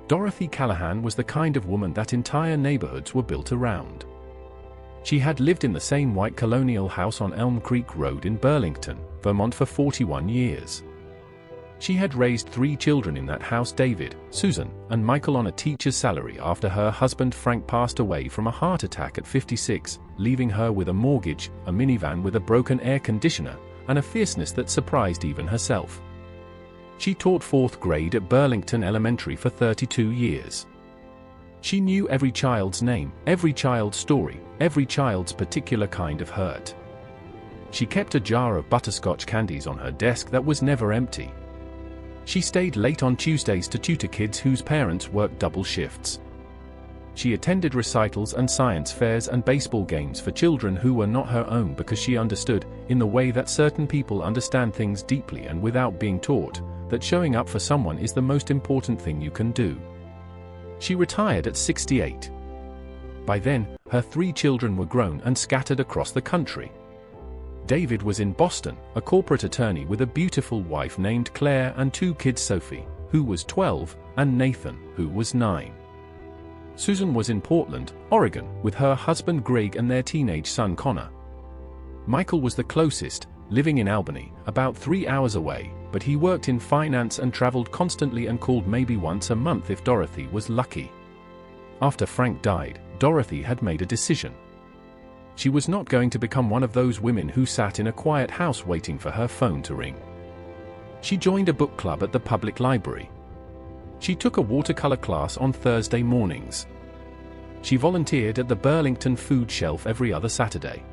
Dorothy Callahan was the kind of woman that entire neighborhoods were built around. She had lived in the same white colonial house on Elm Creek Road in Burlington, Vermont for 41 years. She had raised 3 children in that house: David, Susan, and Michael, on a teacher's salary after her husband Frank passed away from a heart attack at 56, leaving her with a mortgage, a minivan with a broken air conditioner, and a fierceness that surprised even herself. She taught 4th grade at Burlington Elementary for 32 years. She knew every child's name, every child's story, every child's particular kind of hurt. She kept a jar of butterscotch candies on her desk that was never empty. She stayed late on Tuesdays to tutor kids whose parents worked double shifts. She attended recitals and science fairs and baseball games for children who were not her own, because she understood, in the way that certain people understand things deeply and without being taught, that showing up for someone is the most important thing you can do. She retired at 68. By then, her 3 children were grown and scattered across the country. David was in Boston, a corporate attorney with a beautiful wife named Claire and 2 kids: Sophie, who was 12, and Nathan, who was 9. Susan was in Portland, Oregon, with her husband Greg and their teenage son Connor. Michael was the closest, living in Albany, about 3 hours away, but he worked in finance and traveled constantly and called maybe once a month if Dorothy was lucky. After Frank died, Dorothy had made a decision. She was not going to become one of those women who sat in a quiet house waiting for her phone to ring. She joined a book club at the public library. She took a watercolor class on Thursday mornings. She volunteered at the Burlington food shelf every other Saturday.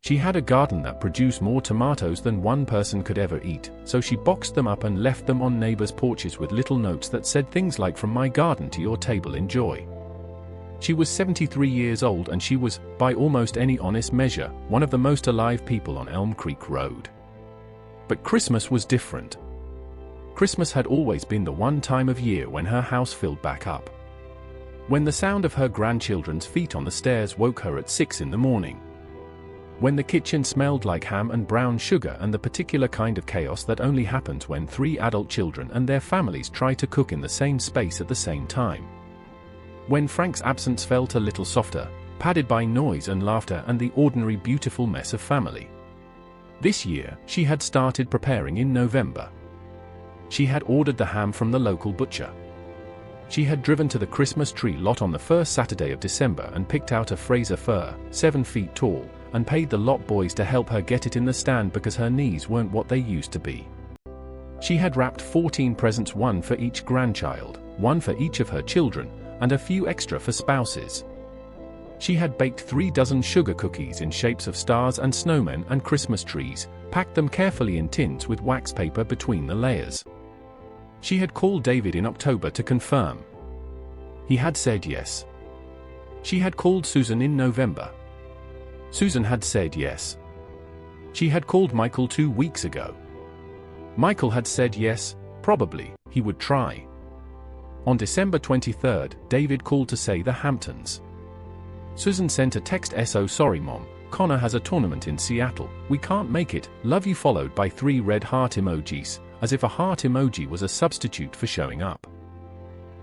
She had a garden that produced more tomatoes than one person could ever eat, so she boxed them up and left them on neighbors' porches with little notes that said things like, "From my garden to your table, enjoy." She was 73 years old, and she was, by almost any honest measure, one of the most alive people on Elm Creek Road. But Christmas was different. Christmas had always been the one time of year when her house filled back up. When the sound of her grandchildren's feet on the stairs woke her at 6 in the morning. When the kitchen smelled like ham and brown sugar and the particular kind of chaos that only happens when 3 adult children and their families try to cook in the same space at the same time. When Frank's absence felt a little softer, padded by noise and laughter and the ordinary beautiful mess of family. This year, she had started preparing in November. She had ordered the ham from the local butcher. She had driven to the Christmas tree lot on the first Saturday of December and picked out a Fraser fir, 7 feet tall, and paid the lot boys to help her get it in the stand because her knees weren't what they used to be. She had wrapped 14 presents, 1 for each grandchild, 1 for each of her children, and a few extra for spouses. She had baked 3 dozen sugar cookies in shapes of stars and snowmen and Christmas trees, packed them carefully in tins with wax paper between the layers. She had called David in October to confirm. He had said yes. She had called Susan in November. Susan had said yes. She had called Michael 2 weeks ago. Michael had said yes, probably, he would try. On December 23rd, David called to say the Hamptons. Susan sent a text: "So sorry Mom, Connor has a tournament in Seattle, we can't make it, love you," followed by 3 red heart emojis, as if a heart emoji was a substitute for showing up.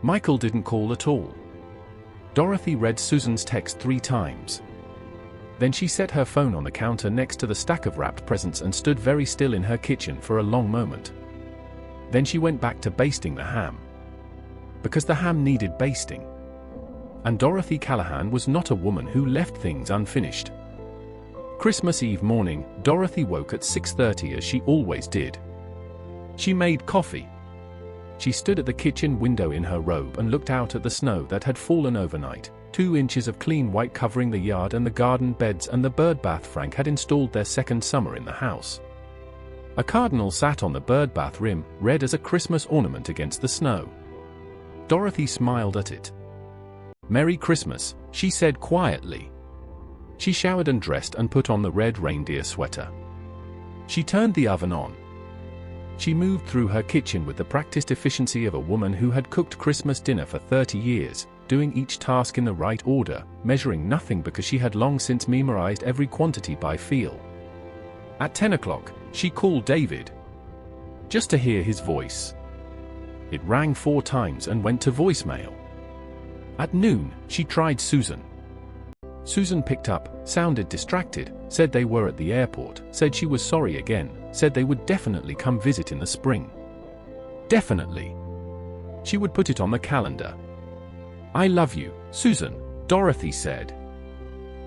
Michael didn't call at all. Dorothy read Susan's text 3 times. Then she set her phone on the counter next to the stack of wrapped presents and stood very still in her kitchen for a long moment. Then she went back to basting the ham. Because the ham needed basting. And Dorothy Callahan was not a woman who left things unfinished. Christmas Eve morning, Dorothy woke at 6:30 as she always did. She made coffee. She stood at the kitchen window in her robe and looked out at the snow that had fallen overnight, 2 inches of clean white covering the yard and the garden beds and the bird bath Frank had installed their second summer in the house. A cardinal sat on the bird bath rim, red as a Christmas ornament against the snow. Dorothy smiled at it. "Merry Christmas," she said quietly. She showered and dressed and put on the red reindeer sweater. She turned the oven on. She moved through her kitchen with the practiced efficiency of a woman who had cooked Christmas dinner for 30 years, doing each task in the right order, measuring nothing because she had long since memorized every quantity by feel. At 10 o'clock, she called David. Just to hear his voice. It rang 4 times and went to voicemail. At noon, she tried Susan. Susan picked up, sounded distracted, said they were at the airport, said she was sorry again, said they would definitely come visit in the spring. Definitely. She would put it on the calendar. "I love you, Susan," Dorothy said.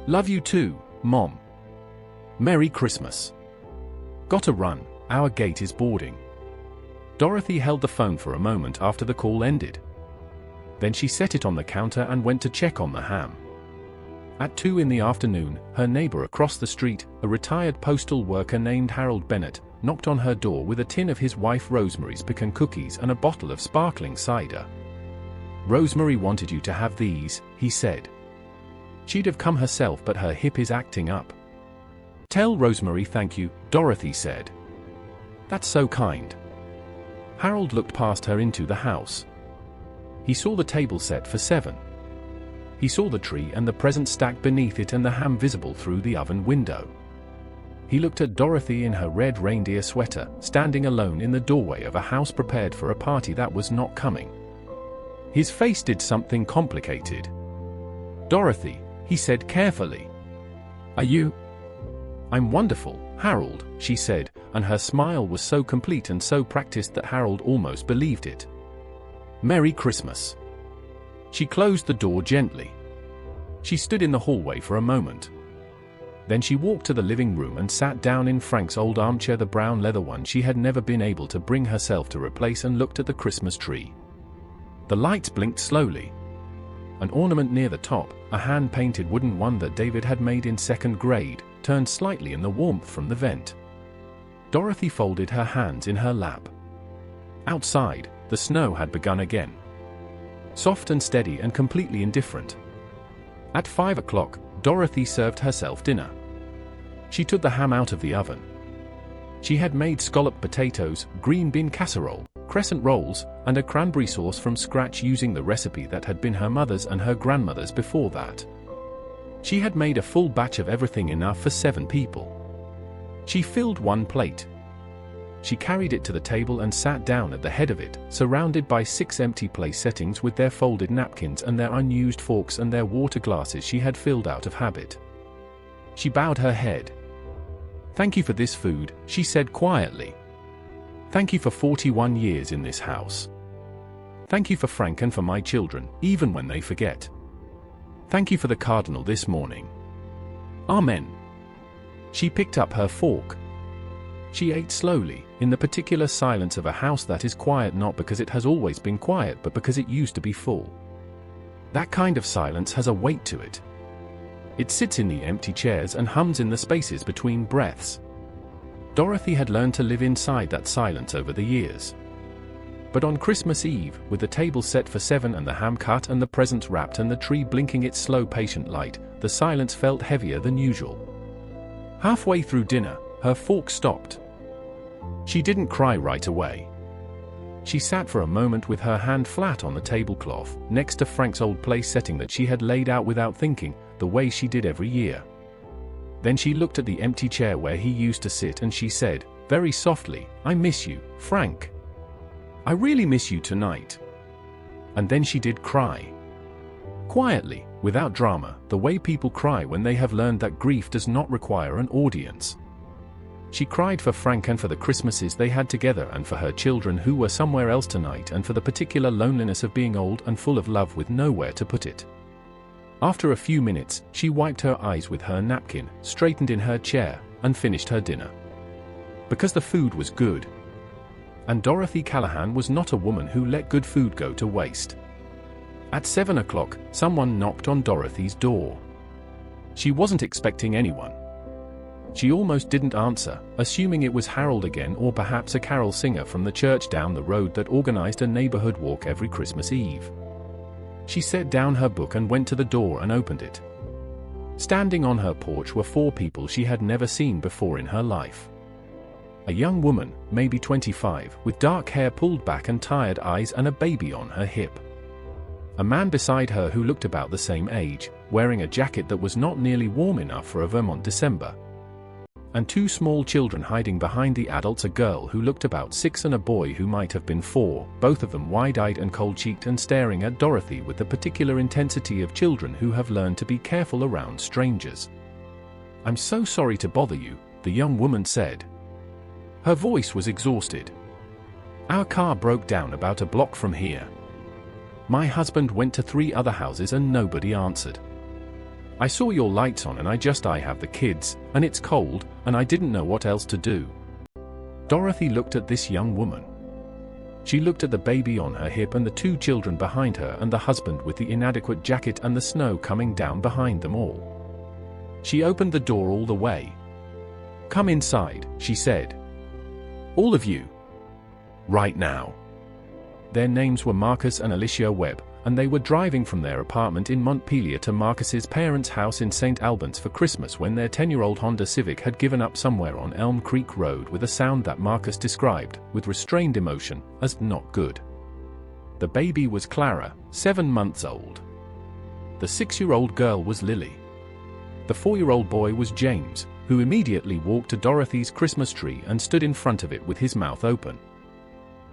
"Love you too, Mom. Merry Christmas. Gotta run, our gate is boarding." Dorothy held the phone for a moment after the call ended. Then she set it on the counter and went to check on the ham. At 2 in the afternoon, her neighbor across the street, a retired postal worker named Harold Bennett, knocked on her door with a tin of his wife Rosemary's pecan cookies and a bottle of sparkling cider. "Rosemary wanted you to have these," he said. "She'd have come herself, but her hip is acting up." "Tell Rosemary thank you," Dorothy said. "That's so kind." Harold looked past her into the house. He saw the table set for 7. He saw the tree and the present stacked beneath it and the ham visible through the oven window. He looked at Dorothy in her red reindeer sweater, standing alone in the doorway of a house prepared for a party that was not coming. His face did something complicated. "Dorothy," he said carefully. "Are you?" "I'm wonderful, Harold," she said, and her smile was so complete and so practiced that Harold almost believed it. "Merry Christmas." She closed the door gently. She stood in the hallway for a moment. Then she walked to the living room and sat down in Frank's old armchair, the brown leather one she had never been able to bring herself to replace, and looked at the Christmas tree. The lights blinked slowly. An ornament near the top, a hand-painted wooden one that David had made in 2nd grade, turned slightly in the warmth from the vent. Dorothy folded her hands in her lap. Outside, the snow had begun again. Soft and steady and completely indifferent. At 5 o'clock, Dorothy served herself dinner. She took the ham out of the oven. She had made scalloped potatoes, green bean casserole, crescent rolls, and a cranberry sauce from scratch using the recipe that had been her mother's and her grandmother's before that. She had made a full batch of everything, enough for 7 people. She filled 1 plate. She carried it to the table and sat down at the head of it, surrounded by 6 empty place settings with their folded napkins and their unused forks and their water glasses she had filled out of habit. She bowed her head. "Thank you for this food," she said quietly. "Thank you for 41 years in this house. Thank you for Frank and for my children, even when they forget. Thank you for the cardinal this morning. Amen." She picked up her fork. She ate slowly, in the particular silence of a house that is quiet not because it has always been quiet but because it used to be full. That kind of silence has a weight to it. It sits in the empty chairs and hums in the spaces between breaths. Dorothy had learned to live inside that silence over the years. But on Christmas Eve, with the table set for 7 and the ham cut and the presents wrapped and the tree blinking its slow patient light, the silence felt heavier than usual. Halfway through dinner, her fork stopped. She didn't cry right away. She sat for a moment with her hand flat on the tablecloth, next to Frank's old place setting that she had laid out without thinking, the way she did every year. Then she looked at the empty chair where he used to sit and she said, very softly, "I miss you, Frank. I really miss you tonight." And then she did cry. Quietly, without drama, the way people cry when they have learned that grief does not require an audience. She cried for Frank and for the Christmases they had together and for her children who were somewhere else tonight and for the particular loneliness of being old and full of love with nowhere to put it. After a few minutes, she wiped her eyes with her napkin, straightened in her chair, and finished her dinner. Because the food was good. And Dorothy Callahan was not a woman who let good food go to waste. At 7 o'clock, someone knocked on Dorothy's door. She wasn't expecting anyone. She almost didn't answer, assuming it was Harold again or perhaps a carol singer from the church down the road that organized a neighborhood walk every Christmas Eve. She set down her book and went to the door and opened it. Standing on her porch were 4 people she had never seen before in her life. A young woman, maybe 25, with dark hair pulled back and tired eyes and a baby on her hip. A man beside her who looked about the same age, wearing a jacket that was not nearly warm enough for a Vermont December. and two small children hiding behind the adults, a girl who looked about 6 and a boy who might have been 4, both of them wide-eyed and cold-cheeked and staring at Dorothy with the particular intensity of children who have learned to be careful around strangers. "I'm so sorry to bother you," the young woman said. Her voice was exhausted. "Our car broke down about a block from here. My husband went to 3 other houses and nobody answered. I saw your lights on and I have the kids, and it's cold, and I didn't know what else to do." Dorothy looked at this young woman. She looked at the baby on her hip and the 2 children behind her and the husband with the inadequate jacket and the snow coming down behind them all. She opened the door all the way. "Come inside," she said. "All of you. Right now." Their names were Marcus and Alicia Webb, and they were driving from their apartment in Montpelier to Marcus's parents' house in St. Albans for Christmas when their 10-year-old Honda Civic had given up somewhere on Elm Creek Road with a sound that Marcus described, with restrained emotion, as not good. The baby was Clara, 7 months old. The 6-year-old girl was Lily. The 4-year-old boy was James, who immediately walked to Dorothy's Christmas tree and stood in front of it with his mouth open.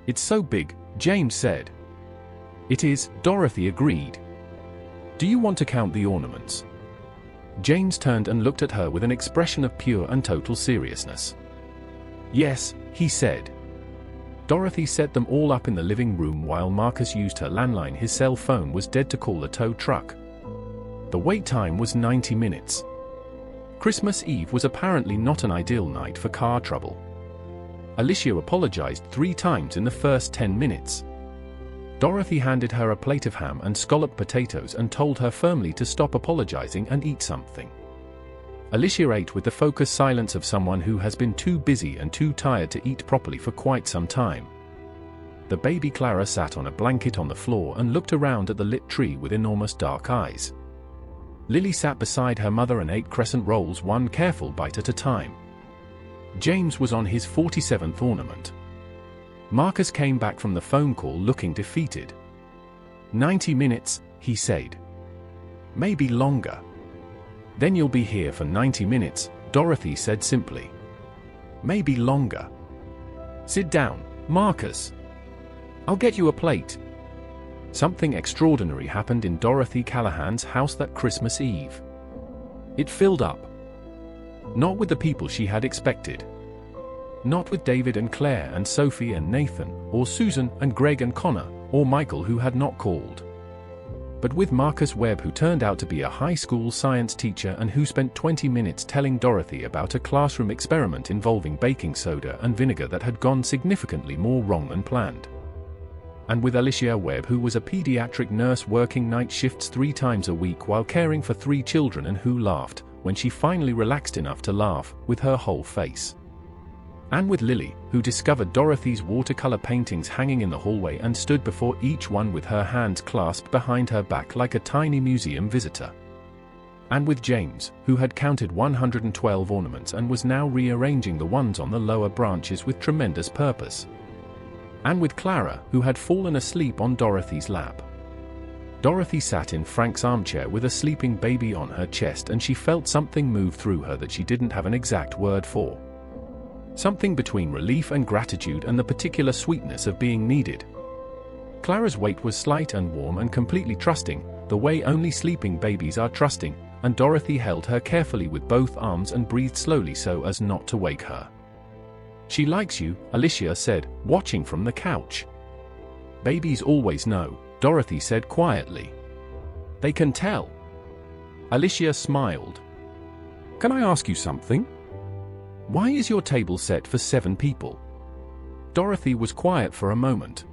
"It's so big," James said. "It is," Dorothy agreed. "Do you want to count the ornaments?" James turned and looked at her with an expression of pure and total seriousness. "Yes," he said. Dorothy set them all up in the living room while Marcus used her landline. His cell phone was dead to call a tow truck. The wait time was 90 minutes. Christmas Eve was apparently not an ideal night for car trouble. Alicia apologized 3 times in the first 10 minutes. Dorothy handed her a plate of ham and scalloped potatoes and told her firmly to stop apologizing and eat something. Alicia ate with the focused silence of someone who has been too busy and too tired to eat properly for quite some time. The baby Clara sat on a blanket on the floor and looked around at the lit tree with enormous dark eyes. Lily sat beside her mother and ate crescent rolls, one careful bite at a time. James was on his 47th ornament. Marcus came back from the phone call looking defeated. 90 minutes, he said. Maybe longer. Then you'll be here for 90 minutes, Dorothy said simply. Maybe longer. Sit down, Marcus. I'll get you a plate. Something extraordinary happened in Dorothy Callahan's house that Christmas Eve. It filled up. Not with the people she had expected. Not with David and Claire and Sophie and Nathan, or Susan and Greg and Connor, or Michael who had not called. But with Marcus Webb, who turned out to be a high school science teacher and who spent 20 minutes telling Dorothy about a classroom experiment involving baking soda and vinegar that had gone significantly more wrong than planned. And with Alicia Webb, who was a pediatric nurse working night shifts 3 times a week while caring for 3 children and who laughed, when she finally relaxed enough to laugh, with her whole face. And with Lily, who discovered Dorothy's watercolor paintings hanging in the hallway and stood before each one with her hands clasped behind her back like a tiny museum visitor. And with James, who had counted 112 ornaments and was now rearranging the ones on the lower branches with tremendous purpose. And with Clara, who had fallen asleep on Dorothy's lap. Dorothy sat in Frank's armchair with a sleeping baby on her chest, and she felt something move through her that she didn't have an exact word for. Something between relief and gratitude and the particular sweetness of being needed. Clara's weight was slight and warm and completely trusting, the way only sleeping babies are trusting, and Dorothy held her carefully with both arms and breathed slowly so as not to wake her. She likes you, Alicia said, watching from the couch. Babies always know, Dorothy said quietly. They can tell. Alicia smiled. Can I ask you something? Why is your table set for 7 people? Dorothy was quiet for a moment.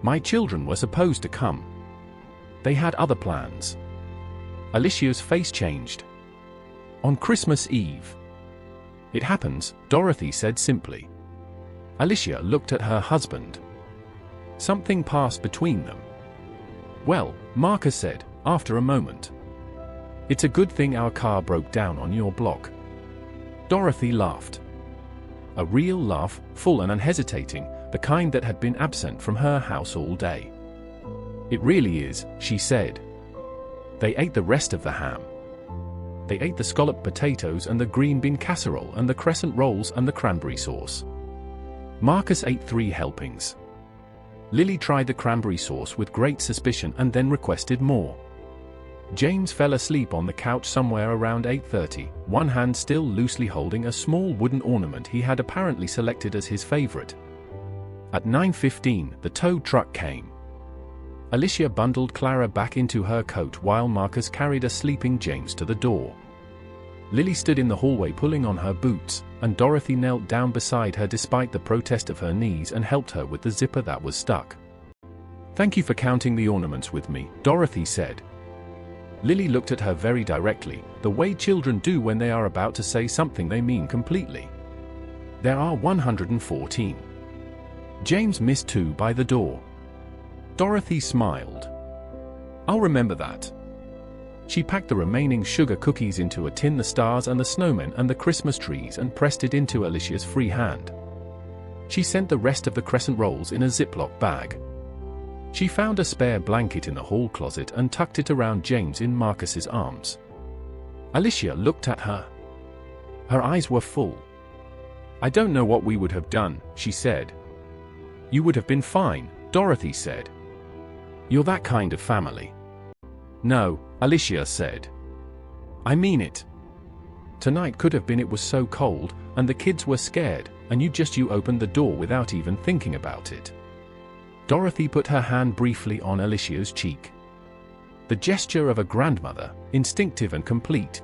My children were supposed to come. They had other plans. Alicia's face changed. On Christmas Eve. It happens, Dorothy said simply. Alicia looked at her husband. Something passed between them. Well, Marcus said, after a moment. It's a good thing our car broke down on your block. Dorothy laughed. A real laugh, full and unhesitating, the kind that had been absent from her house all day. It really is, she said. They ate the rest of the ham. They ate the scalloped potatoes and the green bean casserole and the crescent rolls and the cranberry sauce. Marcus ate 3 helpings. Lily tried the cranberry sauce with great suspicion and then requested more. James fell asleep on the couch somewhere around 8:30, one hand still loosely holding a small wooden ornament he had apparently selected as his favorite. At 9:15, the tow truck came. Alicia bundled Clara back into her coat while Marcus carried a sleeping James to the door. Lily stood in the hallway pulling on her boots, and Dorothy knelt down beside her despite the protest of her knees and helped her with the zipper that was stuck. "Thank you for counting the ornaments with me," Dorothy said. Lily looked at her very directly, the way children do when they are about to say something they mean completely. "There are 114. James missed 2 by the door." Dorothy smiled. "I'll remember that." She packed the remaining sugar cookies into a tin, the stars and the snowmen and the Christmas trees, and pressed it into Alicia's free hand. She sent the rest of the crescent rolls in a Ziploc bag. She found a spare blanket in the hall closet and tucked it around James in Marcus's arms. Alicia looked at her. Her eyes were full. "I don't know what we would have done," she said. "You would have been fine," Dorothy said. "You're that kind of family." "No," Alicia said. "I mean it. Tonight could have been it was so cold, and the kids were scared, and you opened the door without even thinking about it." Dorothy put her hand briefly on Alicia's cheek. The gesture of a grandmother, instinctive and complete.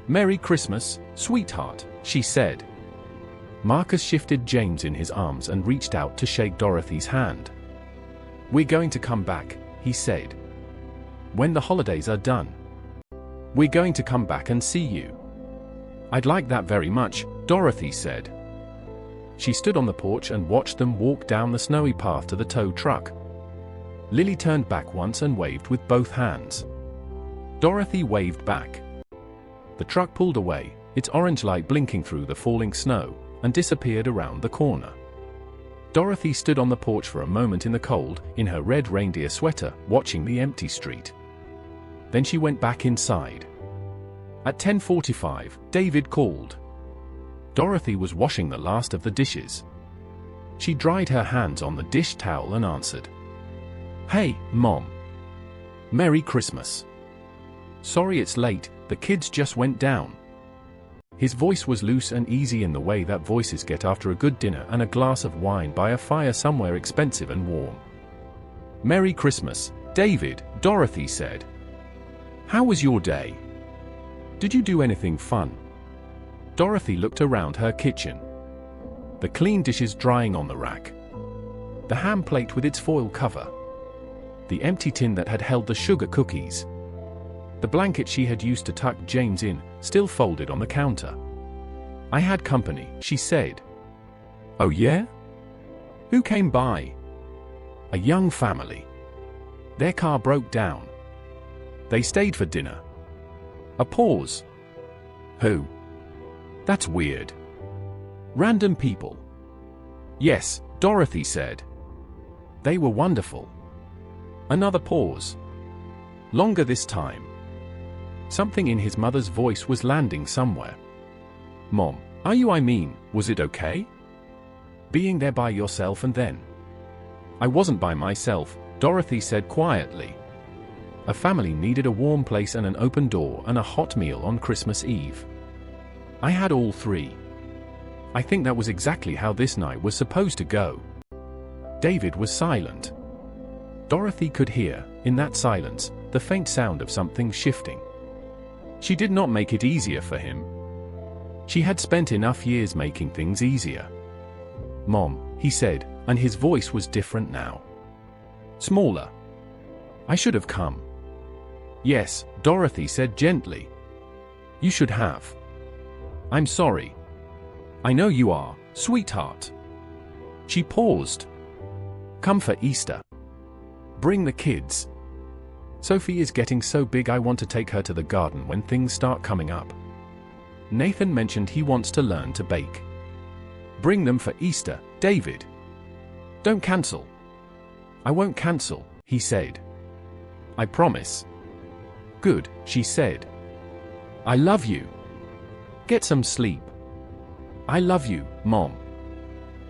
"Merry Christmas, sweetheart," she said. Marcus shifted James in his arms and reached out to shake Dorothy's hand. "We're going to come back," he said. "When the holidays are done. We're going to come back and see you." "I'd like that very much," Dorothy said. She stood on the porch and watched them walk down the snowy path to the tow truck. Lily turned back once and waved with both hands. Dorothy waved back. The truck pulled away, its orange light blinking through the falling snow, and disappeared around the corner. Dorothy stood on the porch for a moment in the cold, in her red reindeer sweater, watching the empty street. Then she went back inside. At 10:45, David called. Dorothy was washing the last of the dishes. She dried her hands on the dish towel and answered. "Hey, Mom. Merry Christmas. Sorry it's late, the kids just went down." His voice was loose and easy in the way that voices get after a good dinner and a glass of wine by a fire somewhere expensive and warm. "Merry Christmas, David," Dorothy said. "How was your day? Did you do anything fun?" Dorothy looked around her kitchen. The clean dishes drying on the rack. The ham plate with its foil cover. The empty tin that had held the sugar cookies. The blanket she had used to tuck James in, still folded on the counter. "I had company," she said. "Oh yeah? Who came by?" "A young family. Their car broke down. They stayed for dinner." A pause. "Who? That's weird." "Random people." "Yes," Dorothy said. "They were wonderful." Another pause. Longer this time. Something in his mother's voice was landing somewhere. "Mom, was it okay? Being there by yourself and then?" "I wasn't by myself," Dorothy said quietly. "A family needed a warm place and an open door and a hot meal on Christmas Eve. I had all 3. I think that was exactly how this night was supposed to go." David was silent. Dorothy could hear, in that silence, the faint sound of something shifting. She did not make it easier for him. She had spent enough years making things easier. "Mom," he said, and his voice was different now. Smaller. "I should have come." "Yes," Dorothy said gently. "You should have. I'm sorry." "I know you are, sweetheart." She paused. "Come for Easter. Bring the kids. Sophie is getting so big I want to take her to the garden when things start coming up. Nathan mentioned he wants to learn to bake. Bring them for Easter, David. Don't cancel." "I won't cancel," he said. "I promise." "Good," she said. I love you. Get some sleep. I love you, Mom.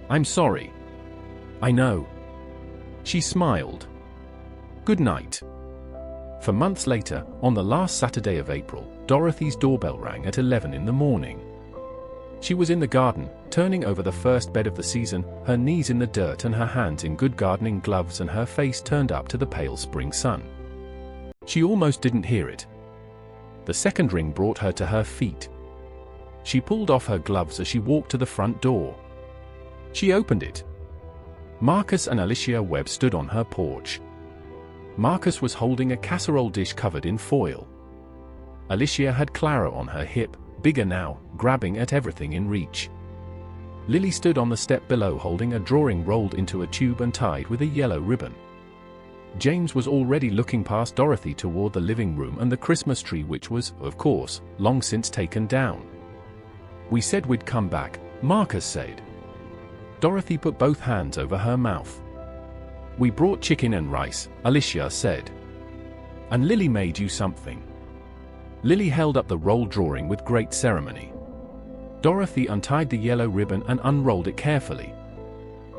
I'm sorry. I know. She smiled. Good night. For months later, on the last Saturday of April, Dorothy's doorbell rang at 11 in the morning. She was in the garden, turning over the first bed of the season, her knees in the dirt and her hands in good gardening gloves and her face turned up to the pale spring sun. She almost didn't hear it. The second ring brought her to her feet. She pulled off her gloves as she walked to the front door. She opened it. Marcus and Alicia Webb stood on her porch. Marcus was holding a casserole dish covered in foil. Alicia had Clara on her hip, bigger now, grabbing at everything in reach. Lily stood on the step below holding a drawing rolled into a tube and tied with a yellow ribbon. James was already looking past Dorothy toward the living room and the Christmas tree, which was, of course, long since taken down. We said we'd come back, Marcus said. Dorothy put both hands over her mouth. We brought chicken and rice, Alicia said. And Lily made you something. Lily held up the rolled drawing with great ceremony. Dorothy untied the yellow ribbon and unrolled it carefully.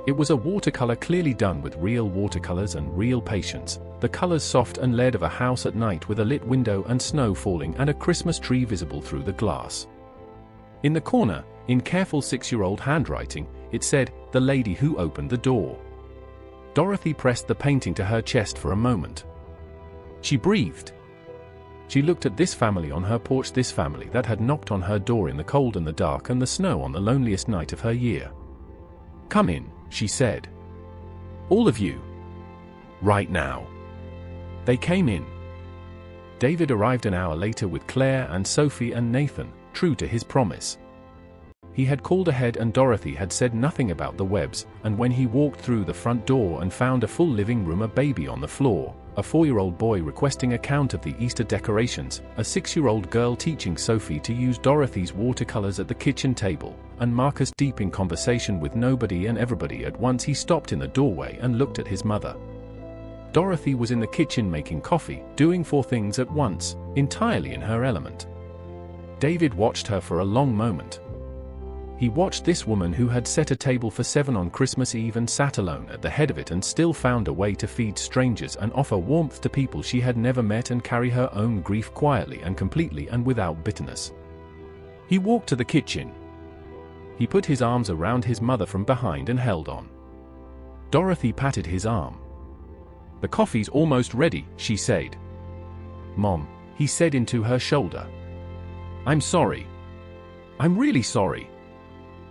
It was a watercolor clearly done with real watercolors and real patience, the colors soft and layered of a house at night with a lit window and snow falling and a Christmas tree visible through the glass. In the corner, in careful 6-year-old handwriting, it said, "The lady who opened the door." Dorothy pressed the painting to her chest for a moment. She breathed. She looked at this family on her porch, this family that had knocked on her door in the cold and the dark and the snow on the loneliest night of her year. "Come in," she said. "All of you. Right now." They came in. David arrived an hour later with Claire and Sophie and Nathan, true to his promise. He had called ahead and Dorothy had said nothing about the Webbs, and when he walked through the front door and found a full living room, a baby on the floor, a 4-year-old boy requesting a count of the Easter decorations, a 6-year-old girl teaching Sophie to use Dorothy's watercolors at the kitchen table, and Marcus deep in conversation with nobody and everybody at once, he stopped in the doorway and looked at his mother. Dorothy was in the kitchen making coffee, doing 4 things at once, entirely in her element. David watched her for a long moment. He watched this woman who had set a table for 7 on Christmas Eve and sat alone at the head of it and still found a way to feed strangers and offer warmth to people she had never met and carry her own grief quietly and completely and without bitterness. He walked to the kitchen. He put his arms around his mother from behind and held on. Dorothy patted his arm. "The coffee's almost ready," she said. "Mom," he said into her shoulder. "I'm sorry. I'm really sorry."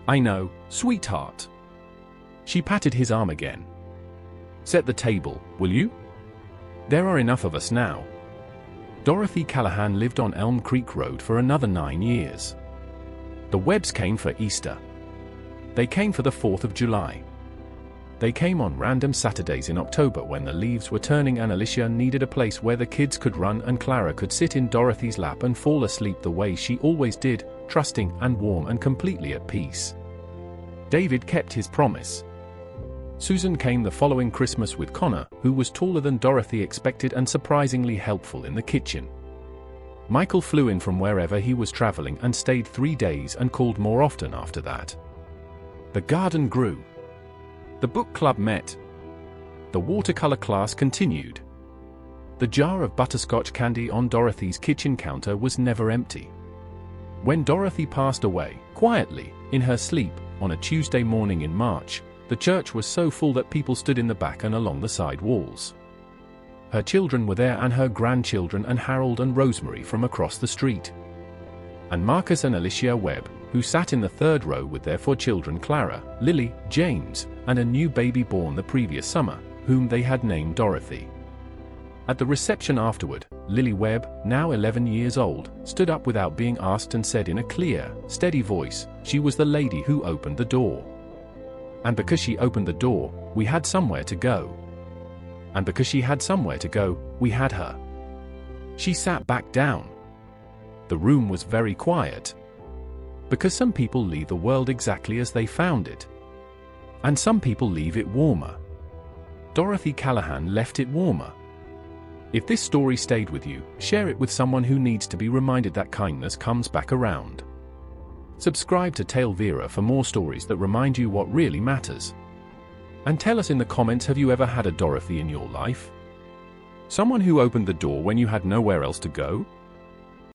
"I know, sweetheart." She patted his arm again. "Set the table, will you? There are enough of us now." Dorothy Callahan lived on Elm Creek Road for another 9 years. The Webbs came for Easter. They came for the 4th of July. They came on random Saturdays in October when the leaves were turning and Alicia needed a place where the kids could run and Clara could sit in Dorothy's lap and fall asleep the way she always did, trusting and warm and completely at peace. David kept his promise. Susan came the following Christmas with Connor, who was taller than Dorothy expected and surprisingly helpful in the kitchen. Michael flew in from wherever he was traveling and stayed 3 days and called more often after that. The garden grew. The book club met. The watercolor class continued. The jar of butterscotch candy on Dorothy's kitchen counter was never empty. When Dorothy passed away, quietly, in her sleep, on a Tuesday morning in March, the church was so full that people stood in the back and along the side walls. Her children were there and her grandchildren and Harold and Rosemary from across the street. And Marcus and Alicia Webb, who sat in the 3rd row with their 4 children, Clara, Lily, James, and a new baby born the previous summer, whom they had named Dorothy. At the reception afterward, Lily Webb, now 11 years old, stood up without being asked and said in a clear, steady voice, she was the lady who opened the door. And because she opened the door, we had somewhere to go. And because she had somewhere to go, we had her. She sat back down. The room was very quiet. Because some people leave the world exactly as they found it. And some people leave it warmer. Dorothy Callahan left it warmer. If this story stayed with you, share it with someone who needs to be reminded that kindness comes back around. Subscribe to Tale Vera for more stories that remind you what really matters. And tell us in the comments, have you ever had a Dorothy in your life? Someone who opened the door when you had nowhere else to go?